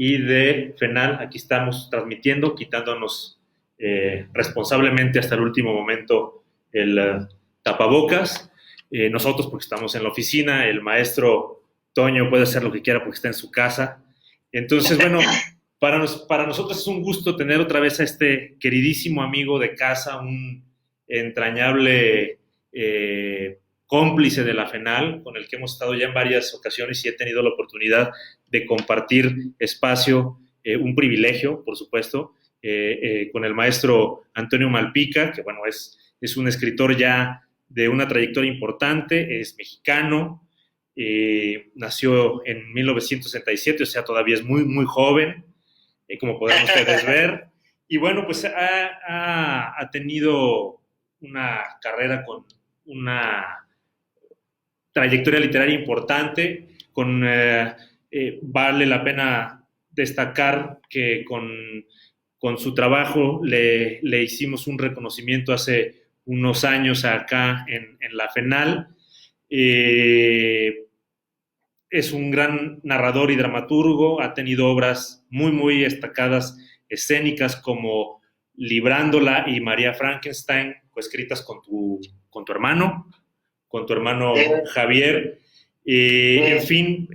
y de FENAL. Aquí estamos transmitiendo, quitándonos responsablemente hasta el último momento el tapabocas. Nosotros porque estamos en la oficina, el maestro Toño puede hacer lo que quiera porque está en su casa. Entonces, bueno, para nosotros es un gusto tener otra vez a este queridísimo amigo de casa, un entrañable cómplice de la FENAL, con el que hemos estado ya en varias ocasiones y he tenido la oportunidad de compartir espacio, un privilegio, por supuesto, con el maestro Antonio Malpica, que bueno, es un escritor ya de una trayectoria importante, es mexicano, nació en 1967, o sea, todavía es muy, muy joven, como podrán ustedes ver. Y bueno, pues ha tenido una carrera con una trayectoria literaria importante, vale la pena destacar que con su trabajo le hicimos un reconocimiento hace unos años acá en la FENAL. Es un gran narrador y dramaturgo, ha tenido obras muy, muy destacadas, escénicas como Librándola y María Frankenstein, coescritas con tu hermano Javier. En fin,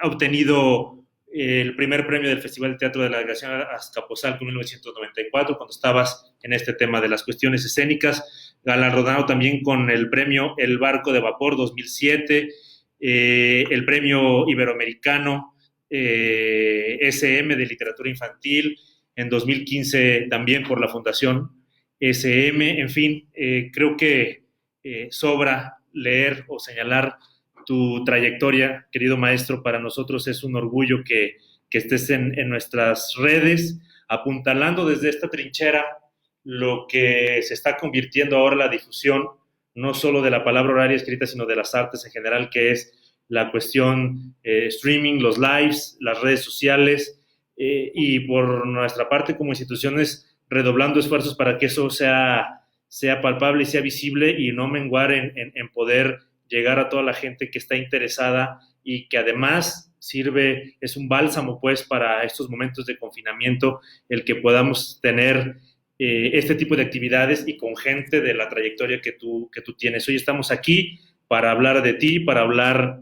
ha obtenido el primer premio del Festival de Teatro de la Delegación Azcapotzalco en 1994, cuando estabas en este tema de las cuestiones escénicas, galardonado también con el premio El Barco de Vapor 2007, el premio iberoamericano SM de literatura infantil en 2015 también por la Fundación SM. En fin, creo que sobra leer o señalar tu trayectoria, querido maestro. Para nosotros es un orgullo que estés en nuestras redes, apuntalando desde esta trinchera lo que se está convirtiendo ahora la difusión, no solo de la palabra oraria escrita, sino de las artes en general, que es la cuestión streaming, los lives, las redes sociales, y por nuestra parte como instituciones redoblando esfuerzos para que eso sea palpable y sea visible y no menguar en poder llegar a toda la gente que está interesada y que además es un bálsamo pues para estos momentos de confinamiento, el que podamos tener este tipo de actividades y con gente de la trayectoria que tú tienes. Hoy estamos aquí para hablar de ti, para hablar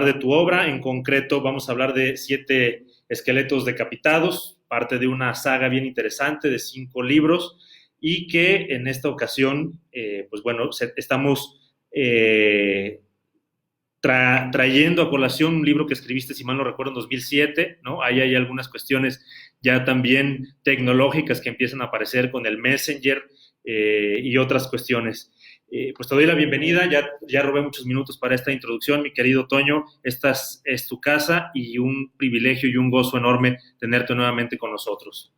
de tu obra. En concreto vamos a hablar de 7 esqueletos decapitados, parte de una saga bien interesante de 5 libros, y que en esta ocasión, pues bueno, estamos trayendo a colación un libro que escribiste, si mal no recuerdo, en 2007, ¿no? Ahí hay algunas cuestiones ya también tecnológicas que empiezan a aparecer con el Messenger y otras cuestiones. Pues te doy la bienvenida, ya robé muchos minutos para esta introducción, mi querido Toño. Esta es tu casa y un privilegio y un gozo enorme tenerte nuevamente con nosotros.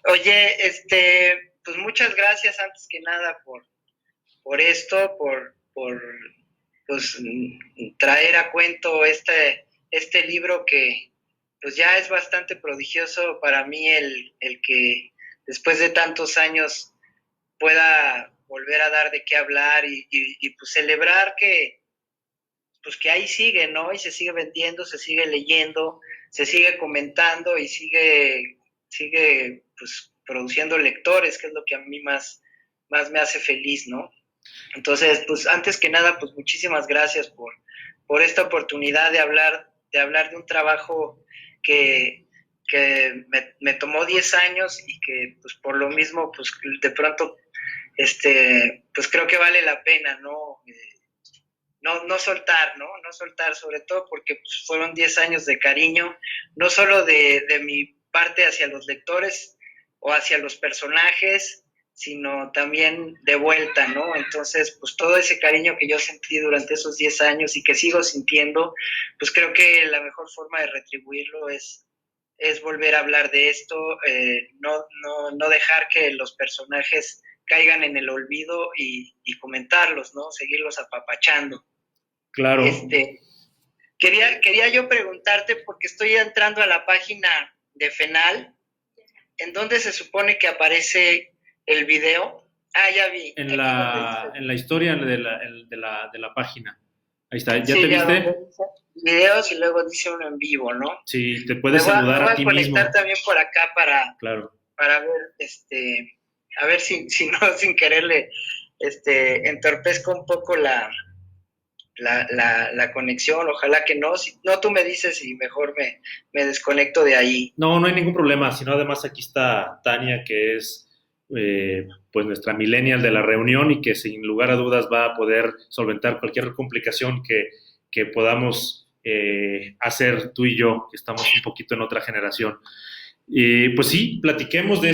Oye, pues muchas gracias antes que nada por esto, por pues traer a cuento este libro que pues ya es bastante prodigioso para mí el que después de tantos años pueda volver a dar de qué hablar y pues celebrar pues que ahí sigue, ¿no? Y se sigue vendiendo, se sigue leyendo, se sigue comentando y sigue pues produciendo lectores, que es lo que a mí más me hace feliz, ¿no? Entonces, pues antes que nada, pues muchísimas gracias por esta oportunidad de hablar de un trabajo que me tomó 10 años y que pues por lo mismo, pues de pronto, pues creo que vale la pena, ¿no? No soltar, ¿no? No soltar, sobre todo porque pues, fueron 10 años de cariño, no solo de mi parte hacia los lectores o hacia los personajes, sino también de vuelta, ¿no? Entonces, pues todo ese cariño que yo sentí durante esos 10 años y que sigo sintiendo, pues creo que la mejor forma de retribuirlo es volver a hablar de esto, no dejar que los personajes caigan en el olvido y comentarlos, ¿no? Seguirlos apapachando. Claro. Quería yo preguntarte, porque estoy entrando a la página de FENAL, ¿en dónde se supone que aparece el video? Ah, ya vi. En la historia de la página. Ahí está, ¿ya Sí, te ya donde viste? dice videos y luego dice uno en vivo, ¿no? Sí, te Me puedes voy a, me saludar voy a a ti conectar mismo, también por acá claro. para ver, a ver si no, sin quererle, entorpezco un poco la conexión, ojalá que no, si no tú me dices y mejor me desconecto de ahí. No, no hay ningún problema, sino además aquí está Tania, que es pues nuestra millennial de la reunión y que sin lugar a dudas va a poder solventar cualquier complicación que podamos hacer tú y yo, que estamos un poquito en otra generación. Pues sí, platiquemos de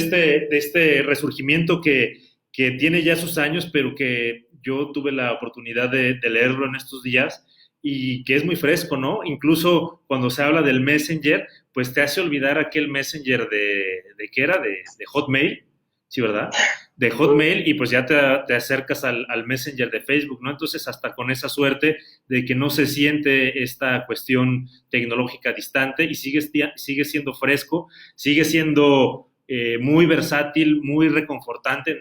este resurgimiento que tiene ya sus años, pero que yo tuve la oportunidad de leerlo en estos días y que es muy fresco, ¿no? Incluso cuando se habla del Messenger, pues te hace olvidar aquel Messenger de ¿qué era? De Hotmail, ¿sí, verdad? De Hotmail y pues ya te acercas al Messenger de Facebook, ¿no? Entonces hasta con esa suerte de que no se siente esta cuestión tecnológica distante y sigue siendo fresco, sigue siendo muy versátil, muy reconfortante,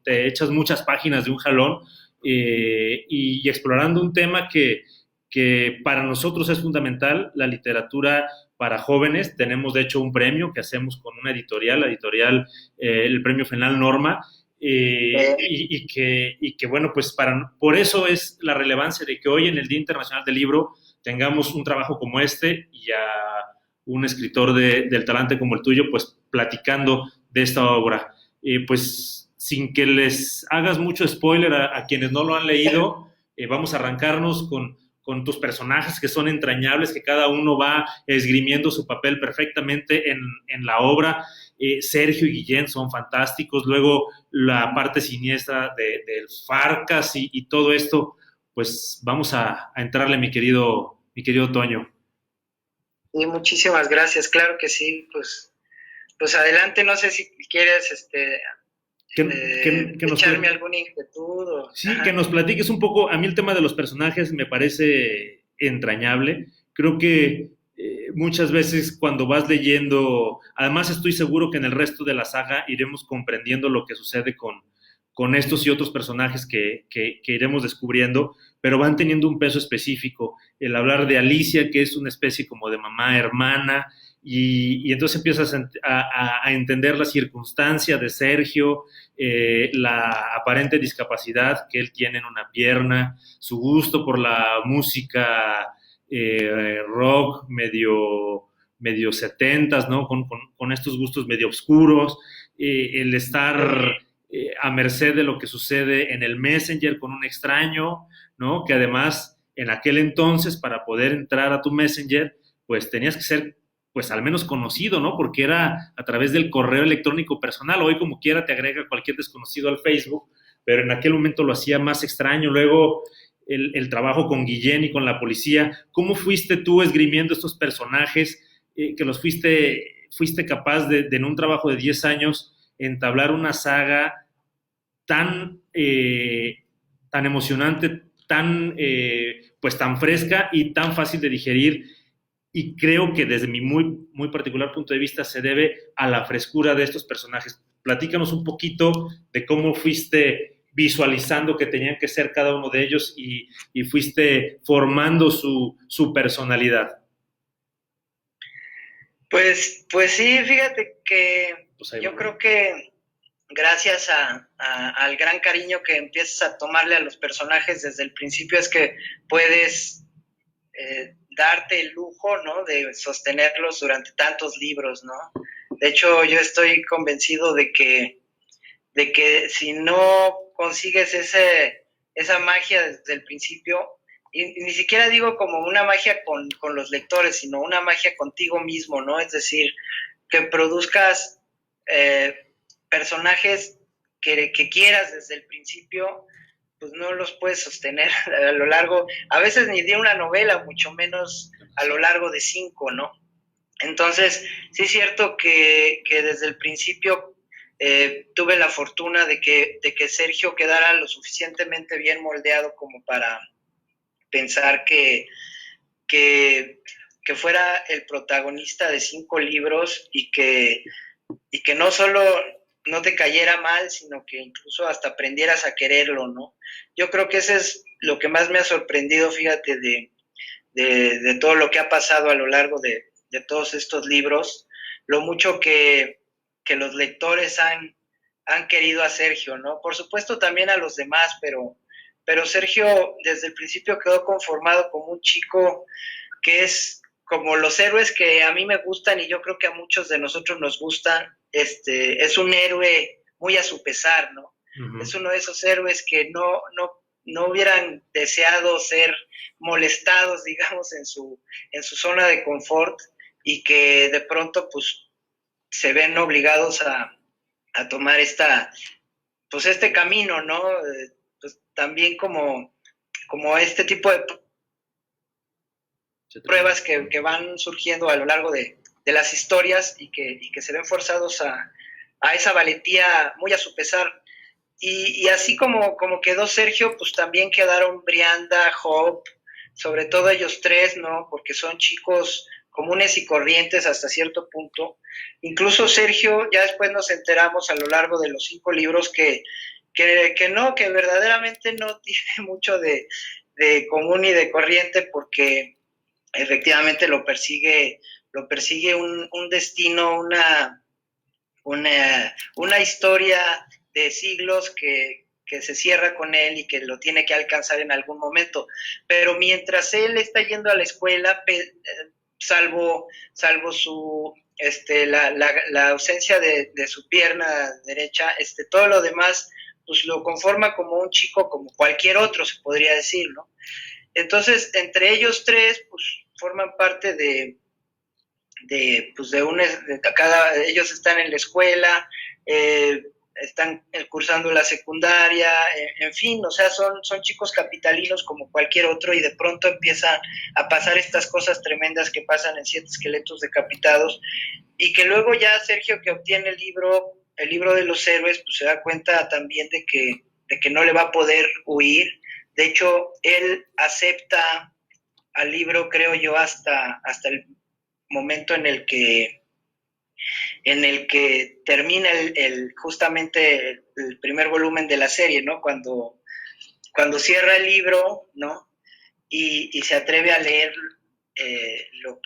te echas muchas páginas de un jalón y explorando un tema que para nosotros es fundamental, la literatura para jóvenes. Tenemos de hecho un premio que hacemos con una editorial, la editorial, el premio FENAL Norma, y que bueno, pues por eso es la relevancia de que hoy en el Día Internacional del Libro tengamos un trabajo como este y a un escritor del talante como el tuyo, pues platicando de esta obra. Pues sin que les hagas mucho spoiler a quienes no lo han leído, vamos a arrancarnos con tus personajes que son entrañables, que cada uno va esgrimiendo su papel perfectamente en la obra. Sergio y Guillén son fantásticos, luego la parte siniestra del Farcas y todo esto, pues vamos a entrarle, mi querido Toño. Y muchísimas gracias, claro que sí, pues adelante, no sé si quieres Que nos, echarme alguna inquietud o... sí, que Ajá. nos platiques un poco. A mí el tema de los personajes me parece entrañable. Creo que muchas veces cuando vas leyendo, además estoy seguro que en el resto de la saga iremos comprendiendo lo que sucede con estos y otros personajes que iremos descubriendo, pero van teniendo un peso específico. El hablar de Alicia, que es una especie como de mamá hermana, y entonces empiezas a entender la circunstancia de Sergio, la aparente discapacidad que él tiene en una pierna, su gusto por la música rock medio setentas, ¿no? Con estos gustos medio oscuros, el estar a merced de lo que sucede en el Messenger con un extraño, ¿no? Que además en aquel entonces para poder entrar a tu Messenger, pues tenías que ser pues al menos conocido, ¿no? Porque era a través del correo electrónico personal. Hoy como quiera te agrega cualquier desconocido al Facebook, pero en aquel momento lo hacía más extraño. Luego el trabajo con Guillén y con la policía. ¿Cómo fuiste tú esgrimiendo estos personajes que los fuiste capaz de en un trabajo de 10 años entablar una saga tan emocionante, pues tan fresca y tan fácil de digerir? Y creo que desde mi muy particular punto de vista se debe a la frescura de estos personajes. Platícanos un poquito de cómo fuiste visualizando que tenían que ser cada uno de ellos y fuiste formando su personalidad. Pues sí, fíjate que Pues ahí yo vamos. creo que gracias al gran cariño que empiezas a tomarle a los personajes desde el principio es que puedes darte el lujo, ¿no? De sostenerlos durante tantos libros, ¿no? De hecho, yo estoy convencido de que si no consigues esa magia desde el principio, y ni siquiera digo como una magia con los lectores, sino una magia contigo mismo, ¿no? Es decir, que produzcas personajes que quieras desde el principio, pues no los puedes sostener a lo largo, a veces ni de una novela, mucho menos a lo largo de 5, ¿no? Entonces, sí es cierto que desde el principio tuve la fortuna de que Sergio quedara lo suficientemente bien moldeado como para pensar que, que fuera el protagonista de 5 libros y que no solo no te cayera mal, sino que incluso hasta aprendieras a quererlo, ¿no? Yo creo que eso es lo que más me ha sorprendido, fíjate, de todo lo que ha pasado a lo largo de todos estos libros, lo mucho que los lectores han querido a Sergio, ¿no? Por supuesto también a los demás, pero Sergio desde el principio quedó conformado como un chico que es como los héroes que a mí me gustan y yo creo que a muchos de nosotros nos gustan, es un héroe muy a su pesar, ¿no? Uh-huh. Es uno de esos héroes que no hubieran deseado ser molestados, digamos, en su zona de confort y que de pronto, pues, se ven obligados a tomar este camino, ¿no? Pues también como este tipo de pruebas que van surgiendo a lo largo de las historias y que se ven forzados a esa valentía muy a su pesar. Y así como quedó Sergio, pues también quedaron Brianda, Hope, sobre todo ellos tres, ¿no? Porque son chicos comunes y corrientes hasta cierto punto. Incluso Sergio, ya después nos enteramos a lo largo de los 5 libros que verdaderamente no tiene mucho de común y de corriente, porque efectivamente lo persigue un destino, una historia de siglos que se cierra con él y que lo tiene que alcanzar en algún momento. Pero mientras él está yendo a la escuela, salvo su la ausencia de su pierna derecha, todo lo demás pues lo conforma como un chico como cualquier otro, se podría decir, ¿no? Entonces, entre ellos tres, pues forman parte ellos están en la escuela, están cursando la secundaria, en fin, o sea, son chicos capitalinos como cualquier otro, y de pronto empiezan a pasar estas cosas tremendas que pasan en 7 esqueletos decapitados, y que luego ya Sergio, que obtiene el libro de los héroes, pues se da cuenta también de que no le va a poder huir. De hecho, él acepta al libro, creo yo, hasta el momento en el que termina justamente el primer volumen de la serie, ¿no? Cuando cierra el libro, ¿no? Y se atreve a leer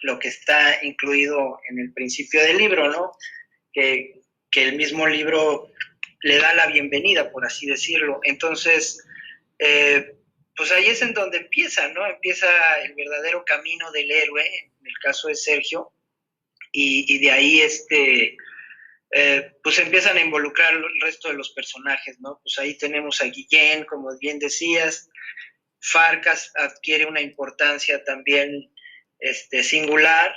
lo que está incluido en el principio del libro, ¿no? Que el mismo libro le da la bienvenida, por así decirlo. Entonces, pues ahí es en donde empieza, ¿no? Empieza el verdadero camino del héroe, en el caso de Sergio, y de ahí pues empiezan a involucrar el resto de los personajes, ¿no? Pues ahí tenemos a Guillén, como bien decías. Farcas adquiere una importancia también singular,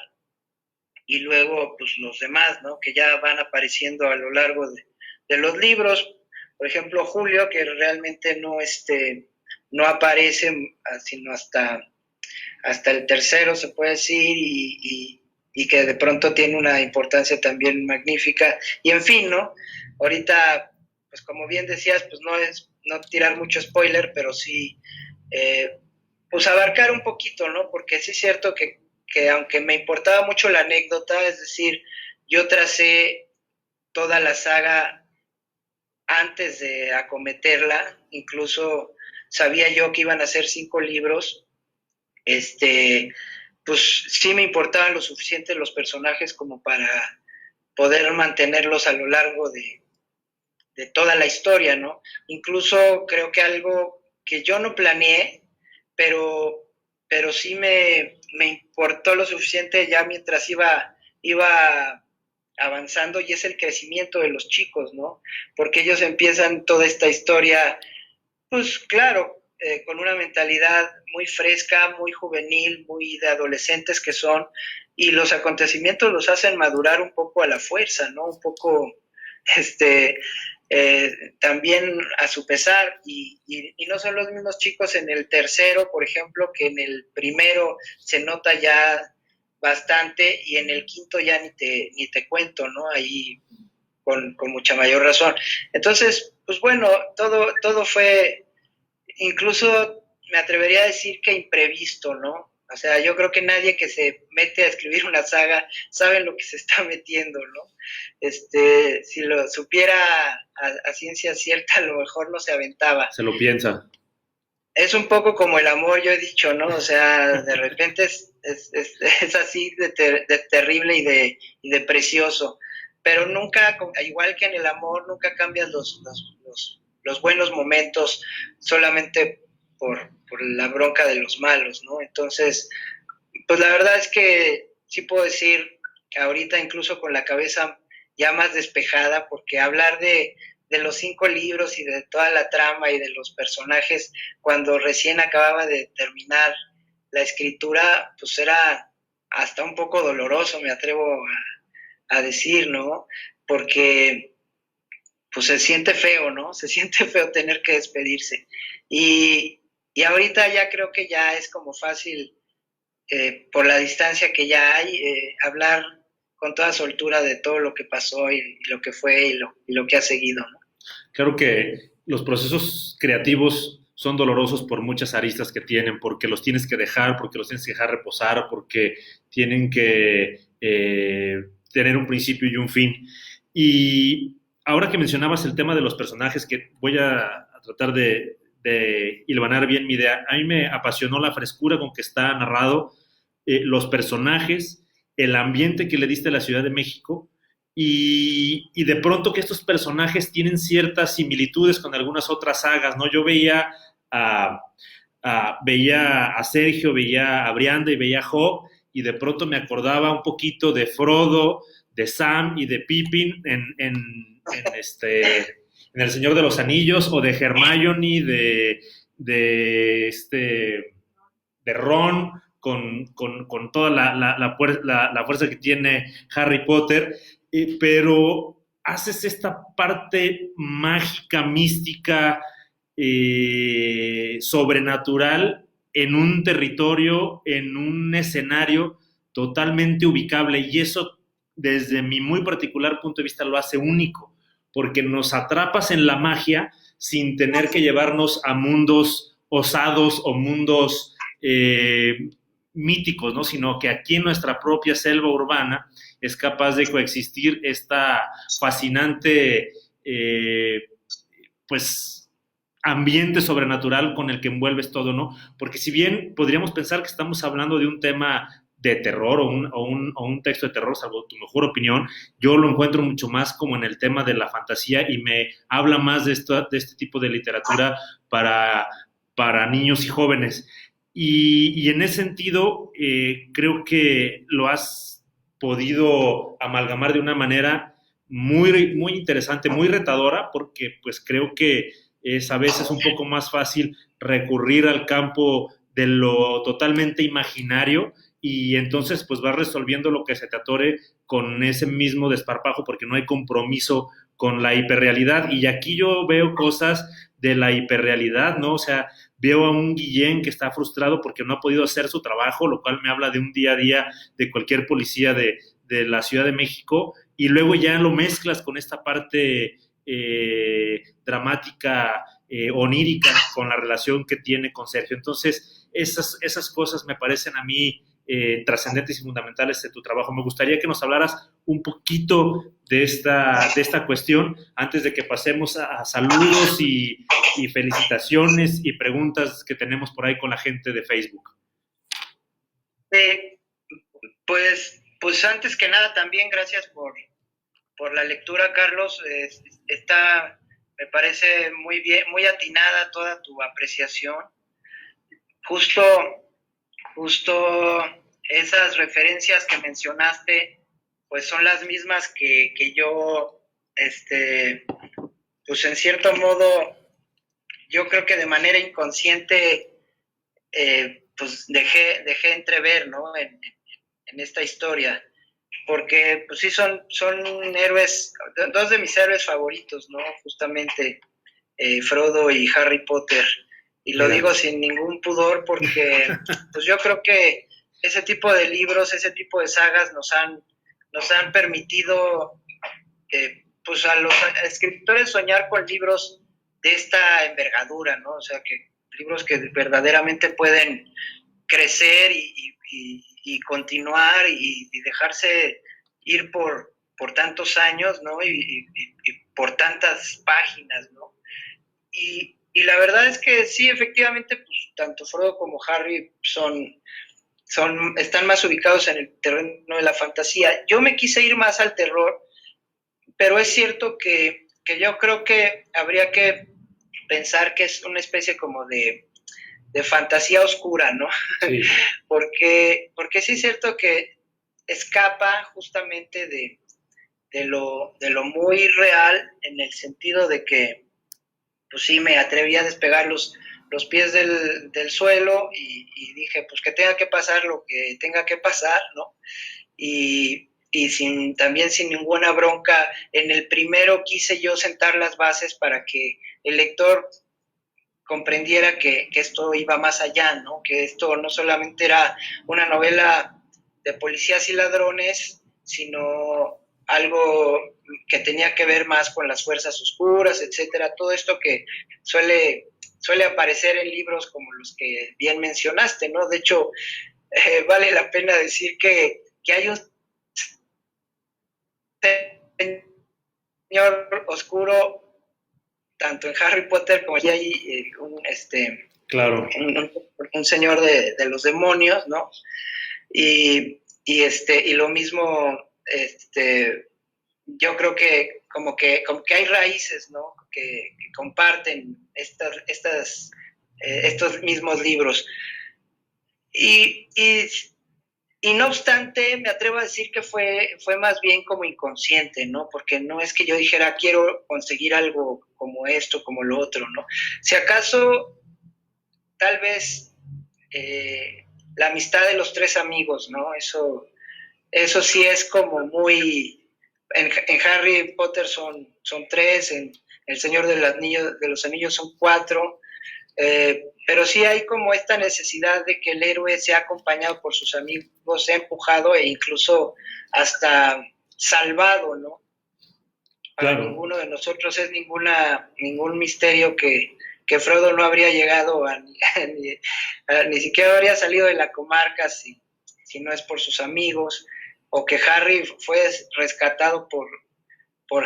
y luego pues los demás, ¿no? Que ya van apareciendo a lo largo de los libros. Por ejemplo, Julio, que realmente no aparece sino hasta el tercero, se puede decir, y que de pronto tiene una importancia también magnífica. Y en fin, ¿no? Ahorita, pues como bien decías, pues no tirar mucho spoiler, pero sí, pues abarcar un poquito, ¿no? Porque sí es cierto que aunque me importaba mucho la anécdota, es decir, yo tracé toda la saga antes de acometerla, incluso sabía yo que iban a ser 5 libros, pues sí me importaban lo suficiente los personajes como para poder mantenerlos a lo largo de toda la historia, ¿no? Incluso creo que algo que yo no planeé, pero sí me importó lo suficiente ya mientras iba avanzando, y es el crecimiento de los chicos, ¿no? Porque ellos empiezan toda esta historia, pues claro, con una mentalidad muy fresca, muy juvenil, muy de adolescentes que son, y los acontecimientos los hacen madurar un poco a la fuerza, ¿no? Un poco, también a su pesar, y no son los mismos chicos en el tercero, por ejemplo, que en el primero se nota ya bastante, y en el quinto ya ni te cuento, ¿no? Ahí con mucha mayor razón. Entonces, pues bueno, todo fue, incluso me atrevería a decir que imprevisto, ¿no? O sea, yo creo que nadie que se mete a escribir una saga sabe en lo que se está metiendo, ¿no? Si lo supiera a ciencia cierta, a lo mejor no se aventaba. Se lo piensa. Es un poco como el amor, yo he dicho, ¿no? O sea, de repente es así de terrible y de precioso, pero nunca, igual que en el amor, nunca cambian los buenos momentos solamente por la bronca de los malos, ¿no? Entonces, pues la verdad es que sí puedo decir que ahorita incluso con la cabeza ya más despejada, porque hablar de los 5 libros y de toda la trama y de los personajes cuando recién acababa de terminar la escritura, pues era hasta un poco doloroso, me atrevo a decir, ¿no? Porque pues se siente feo, ¿no? Se siente feo tener que despedirse. Y ahorita ya creo que ya es como fácil, por la distancia que ya hay, hablar con toda soltura de todo lo que pasó y lo que fue y lo que ha seguido, ¿no? Claro que los procesos creativos son dolorosos por muchas aristas que tienen, porque los tienes que dejar, porque los tienes que dejar reposar, porque tienen que tener un principio y un fin. Y ahora que mencionabas el tema de los personajes, que voy a tratar de hilvanar bien mi idea, a mí me apasionó la frescura con que está narrado, los personajes, el ambiente que le diste a la Ciudad de México y de pronto que estos personajes tienen ciertas similitudes con algunas otras sagas, ¿no? Yo a, veía a Sergio, veía a Brianda y veía a Hawk, y de pronto me acordaba un poquito de Frodo, de Sam y de Pippin en El Señor de los Anillos, o de Hermione, de Ron, con toda la fuerza que tiene Harry Potter, pero haces esta parte mágica, mística, sobrenatural, en un territorio, en un escenario totalmente ubicable, y eso desde mi muy particular punto de vista lo hace único, porque nos atrapas en la magia sin tener que llevarnos a mundos osados o mundos míticos, ¿no? Sino que aquí en nuestra propia selva urbana es capaz de coexistir esta fascinante, pues, ambiente sobrenatural con el que envuelves todo, ¿no? Porque si bien podríamos pensar que estamos hablando de un tema de terror o un texto de terror, salvo tu mejor opinión, yo lo encuentro mucho más como en el tema de la fantasía, y me habla más de este tipo de literatura para niños y jóvenes. Y en ese sentido, creo que lo has podido amalgamar de una manera muy interesante, muy retadora, porque pues creo que es a veces un poco más fácil recurrir al campo de lo totalmente imaginario, y entonces pues vas resolviendo lo que se te atore con ese mismo desparpajo, porque no hay compromiso con la hiperrealidad. Y aquí yo veo cosas de la hiperrealidad, ¿no? O sea, veo a un Guillén que está frustrado porque no ha podido hacer su trabajo, lo cual me habla de un día a día de cualquier policía de la Ciudad de México, y luego ya lo mezclas con esta parte dramática, onírica, con la relación que tiene con Sergio. Entonces, esas cosas me parecen a mí trascendentes y fundamentales de tu trabajo. Me gustaría que nos hablaras un poquito de esta cuestión antes de que pasemos a saludos y felicitaciones y preguntas que tenemos por ahí con la gente de Facebook. Pues antes que nada también gracias por la lectura, Carlos. Me parece muy bien, muy atinada toda tu apreciación. Justo esas referencias que mencionaste, pues son las mismas que yo, pues en cierto modo, yo creo que de manera inconsciente, pues dejé entrever, ¿no? En esta historia, porque pues sí son héroes, dos de mis héroes favoritos, ¿no? Justamente Frodo y Harry Potter, y lo digo sin ningún pudor porque pues yo creo que ese tipo de libros, ese tipo de sagas nos han permitido pues a los escritores soñar con libros de esta envergadura, ¿no? O sea, que libros que verdaderamente pueden crecer y continuar y dejarse ir por tantos años, ¿no? Y por tantas páginas, ¿no? Y la verdad es que sí, efectivamente, pues tanto Frodo como Harry están más ubicados en el terreno de la fantasía. Yo me quise ir más al terror, pero es cierto que yo creo que habría que pensar que es una especie como de fantasía oscura, ¿no? Sí. porque sí es cierto que escapa justamente de lo muy real, en el sentido de que, pues sí, me atreví a despegar los pies del suelo y dije, pues que tenga que pasar lo que tenga que pasar, ¿no? Y también sin ninguna bronca, en el primero quise yo sentar las bases para que el lector comprendiera que esto iba más allá, ¿no? Que esto no solamente era una novela de policías y ladrones, sino algo que tenía que ver más con las fuerzas oscuras, etcétera. Todo esto que suele aparecer en libros como los que bien mencionaste, ¿no? De hecho, vale la pena decir que hay un señor oscuro tanto en Harry Potter como ya hay Claro. un señor de los demonios, ¿no? Y lo mismo, yo creo que como que hay raíces, ¿no? Que comparten estos mismos libros. Y no obstante, me atrevo a decir que fue más bien como inconsciente, ¿no? Porque no es que yo dijera, quiero conseguir algo como esto, como lo otro, ¿no? Si acaso, tal vez, la amistad de los tres amigos, ¿no? Eso sí es como muy... En Harry Potter son tres, en El Señor de los Anillos son cuatro, pero sí hay como esta necesidad de que el héroe sea acompañado por sus amigos, sea empujado e incluso hasta salvado, ¿no? Para Claro. ninguno de nosotros es ningún misterio que Frodo no habría llegado ni siquiera habría salido de la comarca si no es por sus amigos, o que Harry fue rescatado por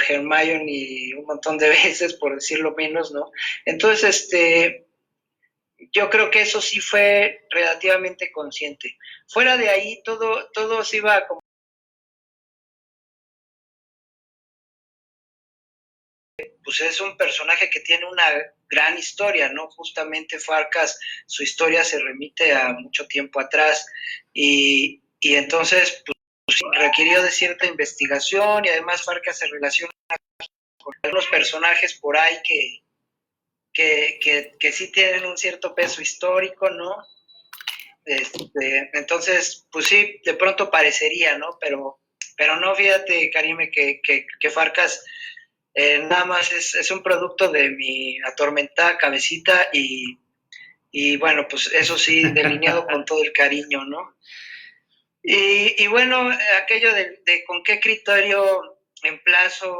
Hermione un montón de veces, por decirlo menos, ¿no? Entonces, yo creo que eso sí fue relativamente consciente. Fuera de ahí, todo se iba como, pues es un personaje que tiene una gran historia, ¿no? Justamente Farcas, su historia se remite a mucho tiempo atrás y entonces, pues requirió de cierta investigación y además Farcas se relaciona con algunos personajes por ahí que sí tienen un cierto peso histórico, ¿no? Entonces, pues sí, de pronto parecería, ¿no? Pero no, fíjate, Karime, que Farcas nada más es un producto de mi atormentada cabecita y bueno, pues eso sí, delineado con todo el cariño, ¿no? Y bueno, aquello de con qué criterio emplazo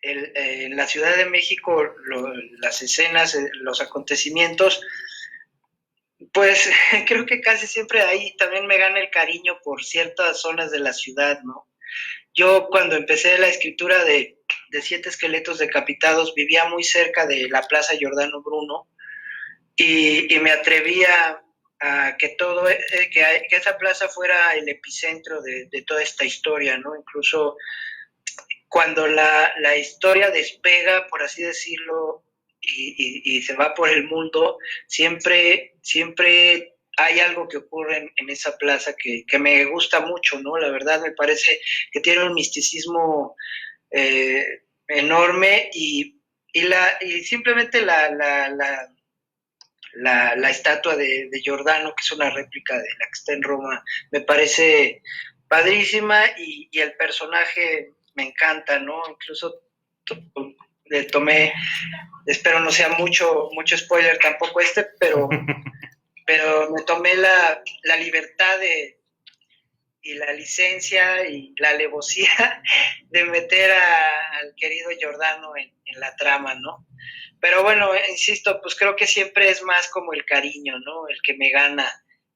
en la Ciudad de México las escenas, los acontecimientos, pues creo que casi siempre ahí también me gana el cariño por ciertas zonas de la ciudad, ¿no? Yo cuando empecé la escritura de Siete Esqueletos Decapitados vivía muy cerca de la Plaza Giordano Bruno y me atrevía a que esa plaza fuera el epicentro de toda esta historia, ¿no? Incluso cuando la historia despega, por así decirlo, y se va por el mundo, siempre hay algo que ocurre en esa plaza que me gusta mucho, ¿no? La verdad me parece que tiene un misticismo enorme y simplemente la estatua de Giordano, que es una réplica de la que está en Roma, me parece padrísima y el personaje me encanta, ¿no? Incluso le tomé, espero no sea mucho spoiler tampoco pero me tomé la libertad y la licencia y la alevosía de meter al querido Giordano en la trama, ¿no? Pero bueno, insisto, pues creo que siempre es más como el cariño, ¿no? El que me gana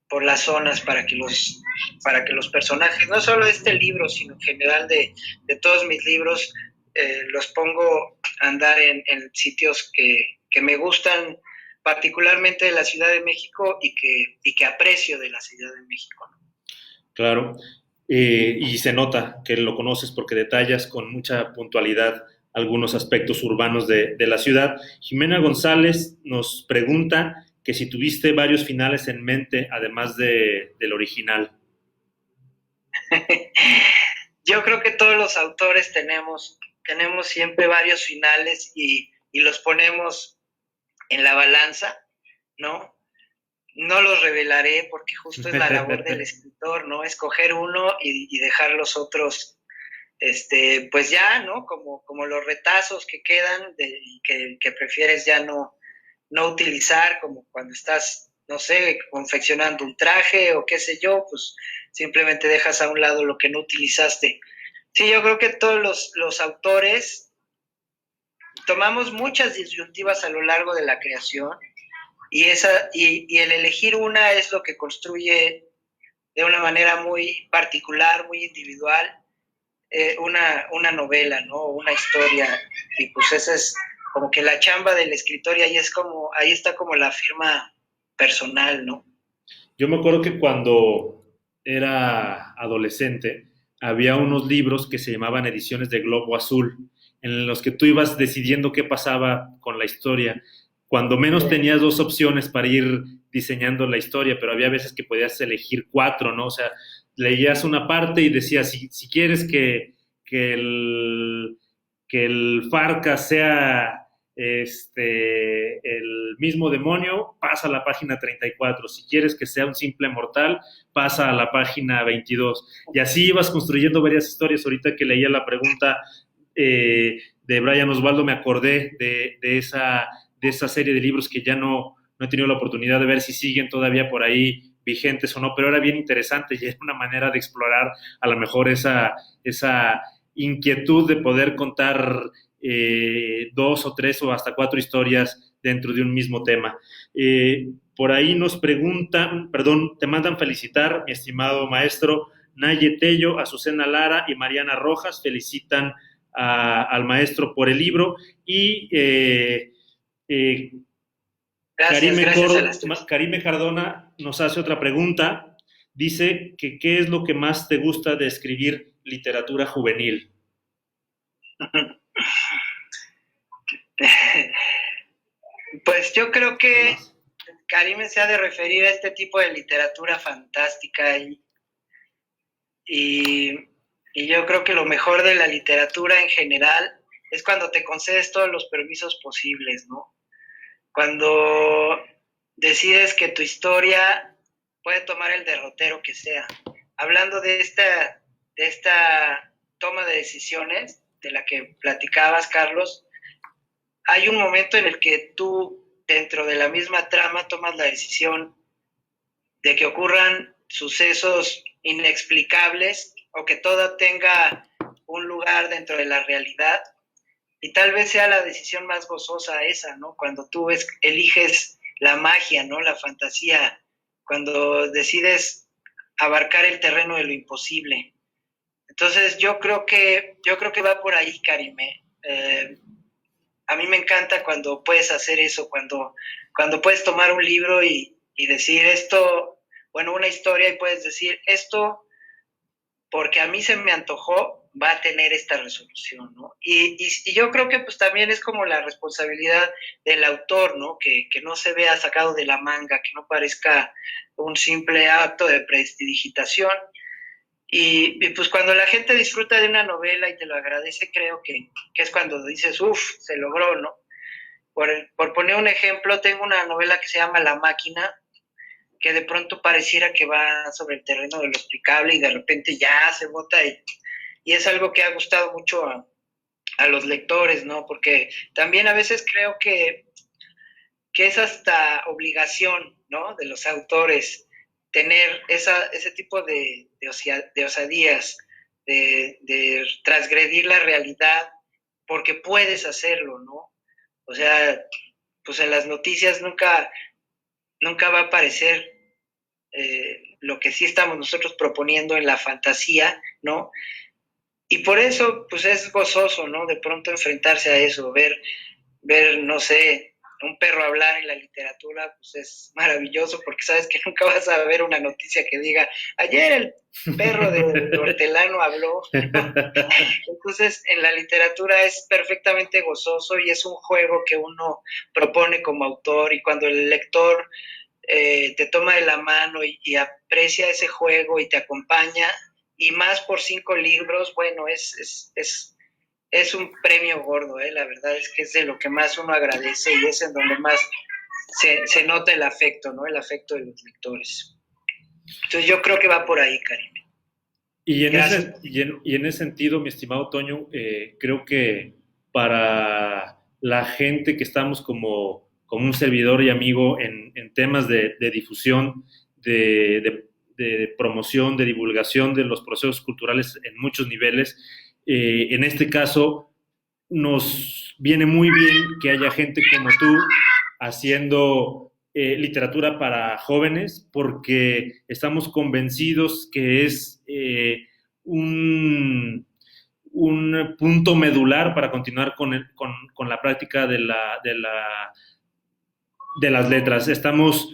por las zonas para que los personajes, no solo de este libro, sino en general de todos mis libros, los pongo a andar en sitios que me gustan particularmente de la Ciudad de México y que aprecio de la Ciudad de México, ¿no? Claro. Y se nota que lo conoces porque detallas con mucha puntualidad algunos aspectos urbanos de la ciudad. Jimena González nos pregunta que si tuviste varios finales en mente, además del original. Yo creo que todos los autores tenemos siempre varios finales y los ponemos en la balanza, ¿no? No los revelaré porque justo es la labor del escritor, ¿no? Escoger uno y dejar los otros, pues ya, ¿no? Como los retazos que quedan que prefieres ya no utilizar, como cuando estás, no sé, confeccionando un traje o qué sé yo, pues simplemente dejas a un lado lo que no utilizaste. Sí, yo creo que todos los autores tomamos muchas disyuntivas a lo largo de la creación y el elegir una es lo que construye de una manera muy particular, muy individual, una novela, ¿no? Una historia. Y pues esa es como que la chamba del escritor y ahí está como la firma personal, ¿no? Yo me acuerdo que cuando era adolescente había unos libros que se llamaban Ediciones de Globo Azul, en los que tú ibas decidiendo qué pasaba con la historia. Cuando menos tenías dos opciones para ir diseñando la historia, pero había veces que podías elegir cuatro, ¿no? O sea, leías una parte y decías, si quieres que, el, que el Farca sea el mismo demonio, pasa a la página 34. Si quieres que sea un simple mortal, pasa a la página 22. Y así ibas construyendo varias historias. Ahorita que leía la pregunta de Brian Osvaldo, me acordé de esa serie de libros que ya no he tenido la oportunidad de ver si siguen todavía por ahí vigentes o no, pero era bien interesante y era una manera de explorar a lo mejor esa inquietud de poder contar dos o tres o hasta cuatro historias dentro de un mismo tema. Por ahí nos preguntan, perdón, te mandan felicitar, mi estimado maestro Naye Tello, Azucena Lara y Mariana Rojas, felicitan al maestro por el libro y Karime Cardona nos hace otra pregunta, dice que qué es lo que más te gusta de escribir literatura juvenil. Pues yo creo que Karime se ha de referir a este tipo de literatura fantástica y yo creo que lo mejor de la literatura en general es cuando te concedes todos los permisos posibles, ¿no? Cuando decides que tu historia puede tomar el derrotero que sea. Hablando de esta toma de decisiones de la que platicabas, Carlos, hay un momento en el que tú, dentro de la misma trama, tomas la decisión de que ocurran sucesos inexplicables o que todo tenga un lugar dentro de la realidad. Y tal vez sea la decisión más gozosa esa, ¿no? Cuando tú eliges la magia, ¿no? La fantasía, cuando decides abarcar el terreno de lo imposible. Entonces yo creo que va por ahí, Karime. A mí me encanta cuando puedes hacer eso, cuando puedes tomar un libro y decir esto, bueno, una historia y puedes decir esto porque a mí se me antojó, va a tener esta resolución, ¿no? Y yo creo que pues también es como la responsabilidad del autor, ¿no? Que no se vea sacado de la manga, que no parezca un simple acto de prestidigitación. Y pues cuando la gente disfruta de una novela y te lo agradece, creo que es cuando dices, uff, se logró, ¿no? Por poner un ejemplo, tengo una novela que se llama La Máquina, que de pronto pareciera que va sobre el terreno de lo explicable y de repente ya se bota y es algo que ha gustado mucho a los lectores, ¿no? Porque también a veces creo que es hasta obligación, ¿no? De los autores tener ese tipo de osadías, de transgredir la realidad, porque puedes hacerlo, ¿no? O sea, pues en las noticias nunca va a aparecer lo que sí estamos nosotros proponiendo en la fantasía, ¿no? Y por eso, pues es gozoso, ¿no? De pronto enfrentarse a eso, ver, no sé, un perro hablar en la literatura, pues es maravilloso porque sabes que nunca vas a ver una noticia que diga, ayer el perro de hortelano habló. Entonces, en la literatura es perfectamente gozoso y es un juego que uno propone como autor, y cuando el lector te toma de la mano y aprecia ese juego y te acompaña, y más por 5 libros, bueno, es un premio gordo, la verdad es que es de lo que más uno agradece y es en donde más se nota el afecto, ¿no? El afecto de los lectores. Entonces yo creo que va por ahí, Karim. Gracias. Y en ese sentido, mi estimado Toño, creo que para la gente que estamos como un servidor y amigo en temas de difusión, de promoción, de divulgación de los procesos culturales en muchos niveles, en este caso nos viene muy bien que haya gente como tú haciendo literatura para jóvenes, porque estamos convencidos que es un punto medular para continuar con la práctica de las letras. Estamos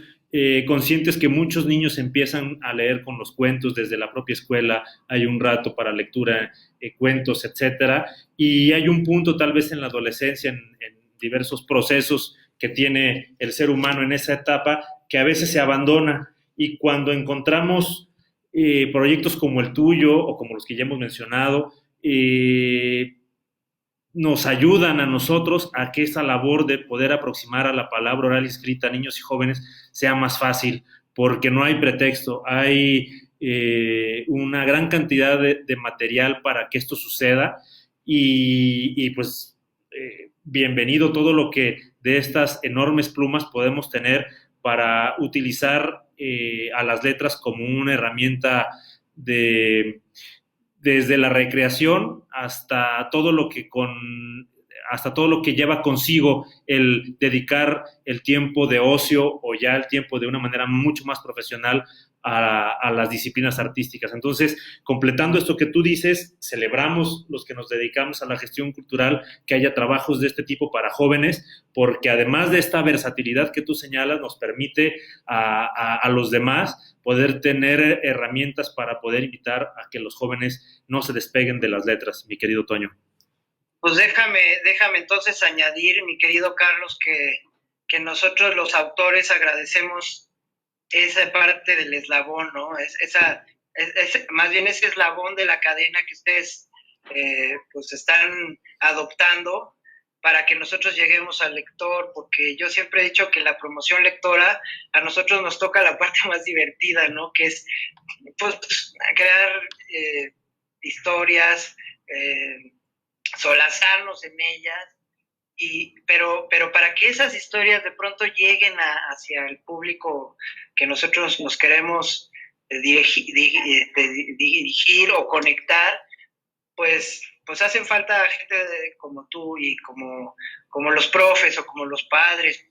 conscientes que muchos niños empiezan a leer con los cuentos desde la propia escuela, hay un rato para lectura, cuentos, etcétera, y hay un punto tal vez en la adolescencia, en diversos procesos que tiene el ser humano en esa etapa, que a veces se abandona, y cuando encontramos proyectos como el tuyo o como los que ya hemos mencionado, nos ayudan a nosotros a que esa labor de poder aproximar a la palabra oral y escrita a niños y jóvenes sea más fácil, porque no hay pretexto, hay una gran cantidad de material para que esto suceda, y pues bienvenido todo lo que de estas enormes plumas podemos tener para utilizar a las letras como una herramienta de desde la recreación hasta todo lo que lleva consigo el dedicar el tiempo de ocio o ya el tiempo de una manera mucho más profesional a las disciplinas artísticas. Entonces, completando esto que tú dices, celebramos los que nos dedicamos a la gestión cultural que haya trabajos de este tipo para jóvenes, porque además de esta versatilidad que tú señalas, nos permite a los demás poder tener herramientas para poder invitar a que los jóvenes no se despeguen de las letras, mi querido Toño. Pues déjame entonces añadir, mi querido Carlos, que nosotros los autores agradecemos esa parte del eslabón, ¿no? Más bien ese eslabón de la cadena que ustedes pues están adoptando para que nosotros lleguemos al lector, porque yo siempre he dicho que la promoción lectora a nosotros nos toca la parte más divertida, ¿no? Que es pues crear historias, solazarnos en ellas, pero para que esas historias de pronto lleguen hacia el público que nosotros nos queremos dirigir o conectar, pues hacen falta gente como tú y como los profes o como los padres.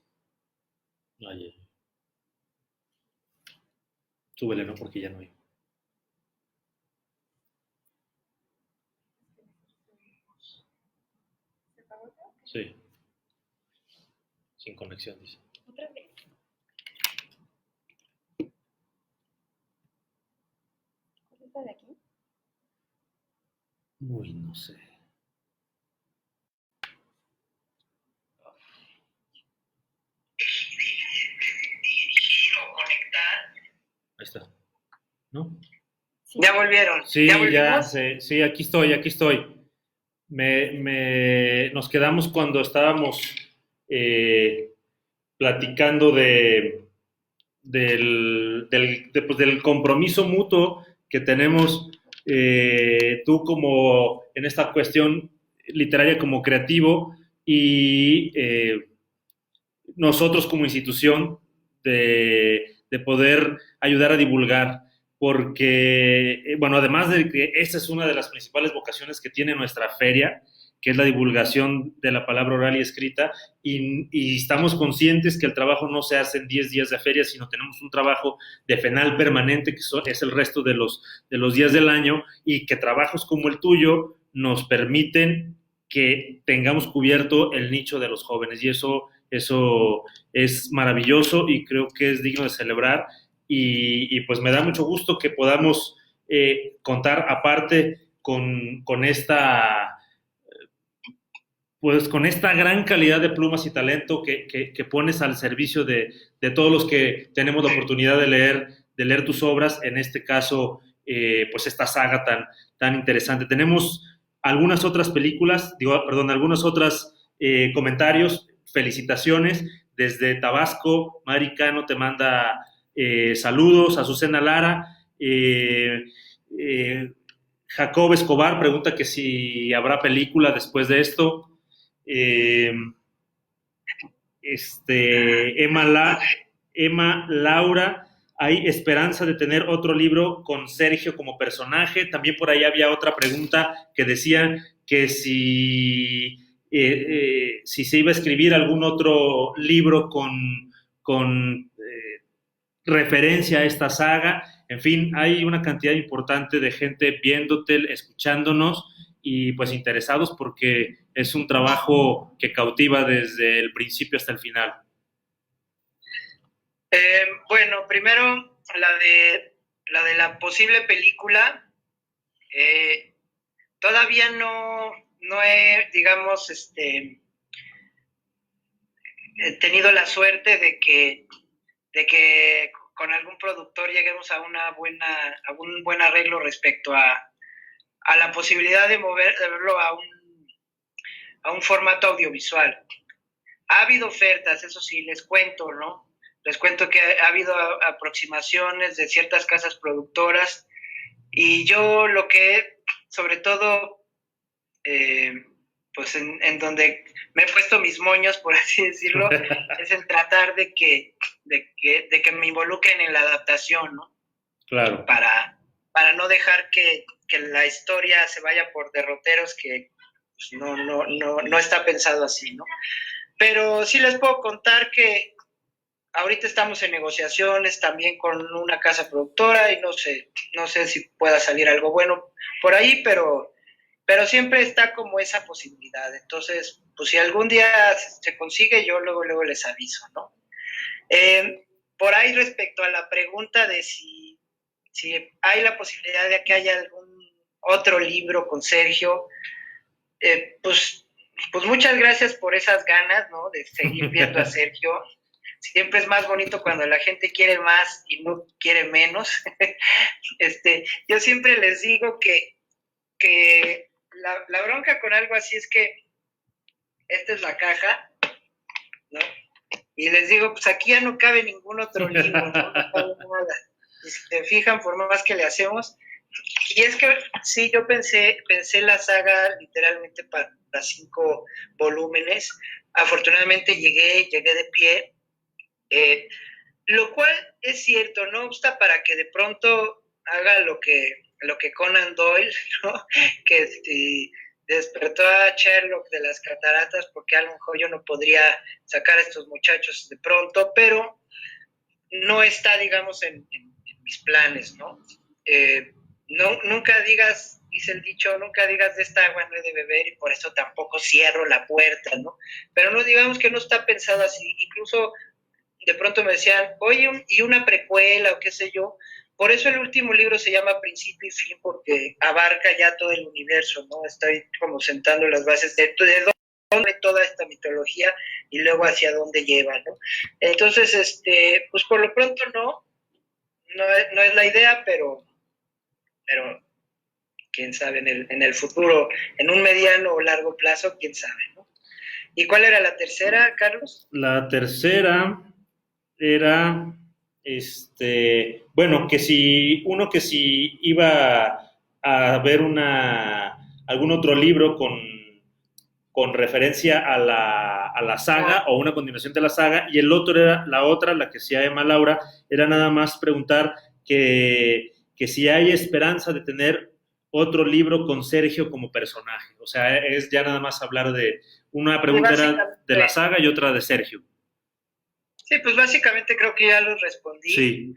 Ay, súbele, ¿no? Porque ya no hay. Sí. Sin conexión, dice. ¿Otra vez? ¿Cuál es la de aquí? Uy, no sé. Dirigir o conectar. Ahí está. ¿No? Ya volvieron. Sí, ya sé. Sí, aquí estoy. Nos quedamos cuando estábamos platicando del compromiso mutuo que tenemos, tú como en esta cuestión literaria como creativo, y nosotros como institución de poder ayudar a divulgar, porque, bueno, además de que esa es una de las principales vocaciones que tiene nuestra feria, que es la divulgación de la palabra oral y escrita, y estamos conscientes que el trabajo no se hace en 10 días de feria, sino tenemos un trabajo de FENAL permanente, que es el resto de los días del año, y que trabajos como el tuyo nos permiten que tengamos cubierto el nicho de los jóvenes, y eso es maravilloso y creo que es digno de celebrar, y pues me da mucho gusto que podamos contar aparte con esta pues con esta gran calidad de plumas y talento que pones al servicio de todos los que tenemos la oportunidad de leer tus obras, en este caso, pues esta saga tan interesante. Tenemos algunas otras películas, algunos otros comentarios, felicitaciones. Desde Tabasco, Mari Cano te manda saludos, Azucena Lara, Jacob Escobar pregunta que si habrá película después de esto. Emma Laura, ¿hay esperanza de tener otro libro con Sergio como personaje? También por ahí había otra pregunta que decía que si se iba a escribir algún otro libro con referencia a esta saga. En fin, hay una cantidad importante de gente viéndote, escuchándonos y pues interesados, porque es un trabajo que cautiva desde el principio hasta el final. Bueno, primero la de la posible película, todavía no he, digamos, he tenido la suerte de que con algún productor lleguemos a un buen arreglo respecto a la posibilidad de verlo a un formato audiovisual. Ha habido ofertas, eso sí, les cuento, ¿no? Les cuento que ha habido aproximaciones de ciertas casas productoras, y yo lo que, sobre todo, pues en donde me he puesto mis moños, por así decirlo, es el tratar de que me involucren en la adaptación, ¿no? Claro. Para no dejar que la historia se vaya por derroteros que pues, no está pensado así, ¿no? Pero sí les puedo contar que ahorita estamos en negociaciones también con una casa productora, y no sé si pueda salir algo bueno por ahí, pero siempre está como esa posibilidad. Entonces, pues si algún día se consigue, yo luego les aviso, ¿no? Por ahí, respecto a la pregunta de si hay la posibilidad de que haya algún otro libro con Sergio, pues muchas gracias por esas ganas, ¿no? De seguir viendo a Sergio. Siempre es más bonito cuando la gente quiere más y no quiere menos. Yo siempre les digo que la bronca con algo así es que esta es la caja, ¿no? Y les digo, pues aquí ya no cabe ningún otro libro, no cabe nada. Y si se fijan, por más que le hacemos. Y es que sí, yo pensé la saga literalmente para 5 volúmenes. Afortunadamente llegué de pie. Lo cual es cierto, no obsta para que de pronto haga lo que Conan Doyle, ¿no? Que despertó a Sherlock de las cataratas, porque a lo mejor yo no podría sacar a estos muchachos de pronto, pero no está, digamos, en mis planes, ¿no? Nunca digas, dice el dicho, nunca digas de esta agua no he de beber, y por eso tampoco cierro la puerta, ¿no? Pero no digamos que no está pensado así. Incluso de pronto me decían, oye, y una precuela o qué sé yo. Por eso el último libro se llama Principio y Fin, porque abarca ya todo el universo, ¿no? Estoy como sentando las bases de dónde toda esta mitología y luego hacia dónde lleva, ¿no? Entonces, pues por lo pronto no es la idea, pero quién sabe, en el futuro, en un mediano o largo plazo, quién sabe, ¿no? ¿Y cuál era la tercera, Carlos? La tercera era, bueno, que si iba a ver algún otro libro con referencia a la saga o una continuación de la saga, y la que hacía Emma Laura, era nada más preguntar que si hay esperanza de tener otro libro con Sergio como personaje. O sea, es ya nada más hablar de, una pregunta era de la saga y otra de Sergio. Sí, pues básicamente creo que ya lo respondí. Sí.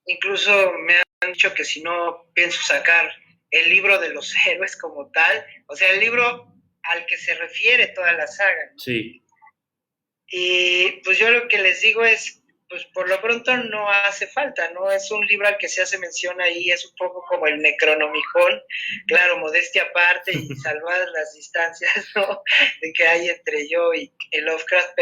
Incluso me han dicho que si no pienso sacar el libro de los héroes como tal, o sea, el libro al que se refiere toda la saga, ¿no? Sí. Y pues yo lo que les digo es, pues por lo pronto no hace falta, ¿no? Es un libro al que se hace mención ahí, es un poco como el Necronomicon, claro, modestia aparte y salvadas las distancias, ¿no? De que hay entre yo y el Lovecraft,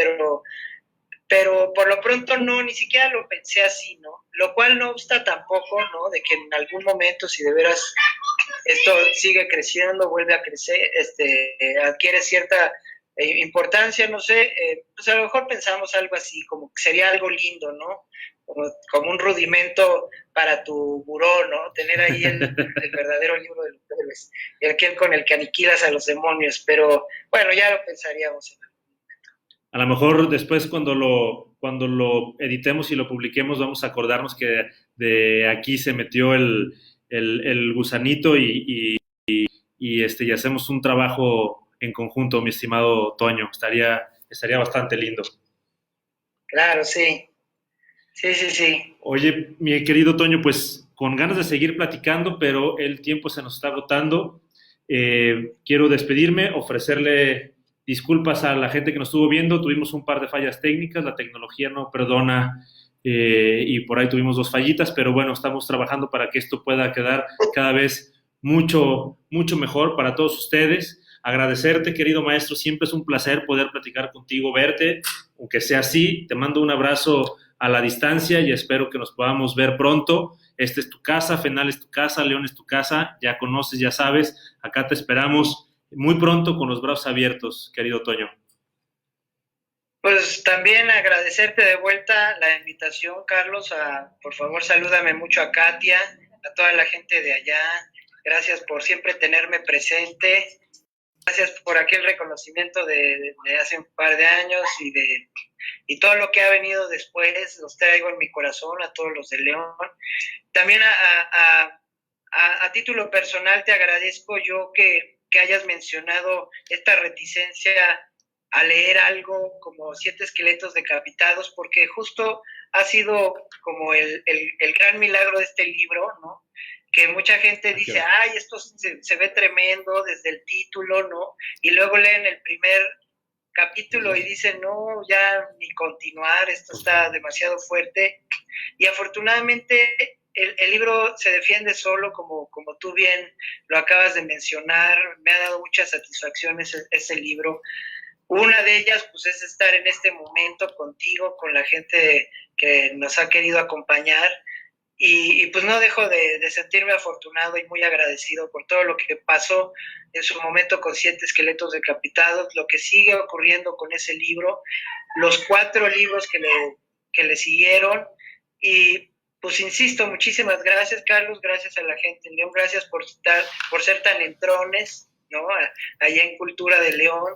pero por lo pronto no, ni siquiera lo pensé así, ¿no? Lo cual no obsta tampoco, ¿no? De que en algún momento, si de veras esto sigue creciendo, vuelve a crecer, adquiere cierta importancia, no sé, pues a lo mejor pensamos algo así, como que sería algo lindo, ¿no? Como un rudimento para tu buró, ¿no? Tener ahí el verdadero libro de los héroes, y aquel con el que aniquilas a los demonios, pero bueno, ya lo pensaríamos en A lo mejor después cuando lo editemos y lo publiquemos vamos a acordarnos que de aquí se metió el gusanito y hacemos un trabajo en conjunto, mi estimado Toño. Estaría bastante lindo. Claro, sí. Sí. Oye, mi querido Toño, pues con ganas de seguir platicando, pero el tiempo se nos está agotando. Quiero despedirme, ofrecerle disculpas a la gente que nos estuvo viendo. Tuvimos un par de fallas técnicas, la tecnología no perdona y por ahí tuvimos 2 fallitas, pero bueno, estamos trabajando para que esto pueda quedar cada vez mucho, mucho mejor para todos ustedes. Agradecerte, querido maestro, siempre es un placer poder platicar contigo, verte, aunque sea así. Te mando un abrazo a la distancia y espero que nos podamos ver pronto. Esta es tu casa, Fenal es tu casa, León es tu casa, ya conoces, ya sabes, acá te esperamos muy pronto con los brazos abiertos, querido Toño. Pues también agradecerte de vuelta la invitación, Carlos, por favor salúdame mucho a Katia, a toda la gente de allá, gracias por siempre tenerme presente, gracias por aquel reconocimiento de hace un par de años y todo lo que ha venido después, los traigo en mi corazón, a todos los de León. También a título personal te agradezco yo que hayas mencionado esta reticencia a leer algo como 7 esqueletos decapitados, porque justo ha sido como el gran milagro de este libro, ¿no? Que mucha gente dice, ay, esto se ve tremendo desde el título, ¿no? Y luego leen el primer capítulo y dicen, no, ya ni continuar, esto está demasiado fuerte. Y afortunadamente el libro se defiende solo, como tú bien lo acabas de mencionar. Me ha dado muchas satisfacciones ese libro. Una de ellas, pues, es estar en este momento contigo, con la gente que nos ha querido acompañar. Y pues no dejo de sentirme afortunado y muy agradecido por todo lo que pasó en su momento con 7 esqueletos decapitados, lo que sigue ocurriendo con ese libro, los 4 libros que le siguieron. Y pues insisto, muchísimas gracias, Carlos, gracias a la gente en León, gracias por ser tan entrones, ¿no? Allá en Cultura de León.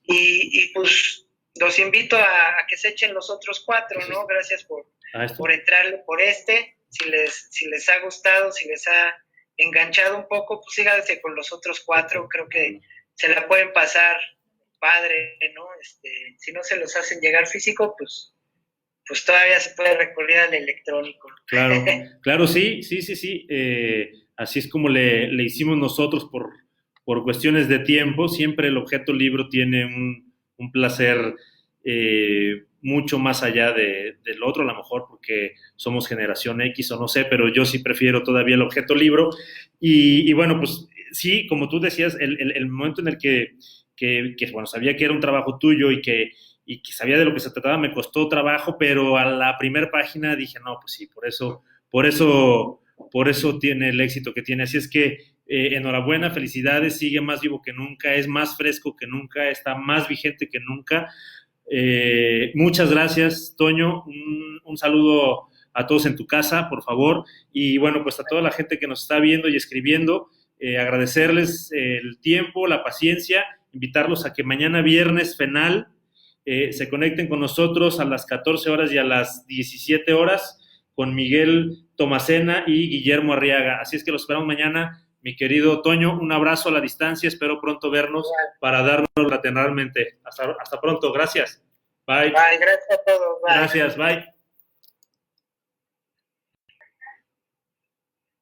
Y pues los invito a que se echen los otros 4, ¿no? Gracias por entrarle por este. Si les ha gustado, si les ha enganchado un poco, pues síganse con los otros 4. Creo que se la pueden pasar padre, ¿no? Si no se los hacen llegar físico, pues todavía se puede recurrir al electrónico. Claro, sí. Así es como le hicimos nosotros por cuestiones de tiempo. Siempre el objeto libro tiene un placer mucho más allá del otro, a lo mejor porque somos generación X o no sé, pero yo sí prefiero todavía el objeto libro. Y bueno, pues sí, como tú decías, el momento en el que bueno, sabía que era un trabajo tuyo y que sabía de lo que se trataba, me costó trabajo, pero a la primera página dije, no, pues sí, por eso tiene el éxito que tiene. Así es que enhorabuena, felicidades, sigue más vivo que nunca, es más fresco que nunca, está más vigente que nunca. Muchas gracias, Toño. Un saludo a todos en tu casa, por favor. Y bueno, pues a toda la gente que nos está viendo y escribiendo, agradecerles el tiempo, la paciencia, invitarlos a que mañana viernes Fenal se conecten con nosotros a las 14 horas y a las 17 horas con Miguel Tomacena y Guillermo Arriaga. Así es que los esperamos mañana Mi querido Toño, un abrazo a la distancia, espero pronto vernos para darnos lateralmente. Hasta pronto, gracias. Bye. Bye, gracias a todos. Bye. Gracias, bye.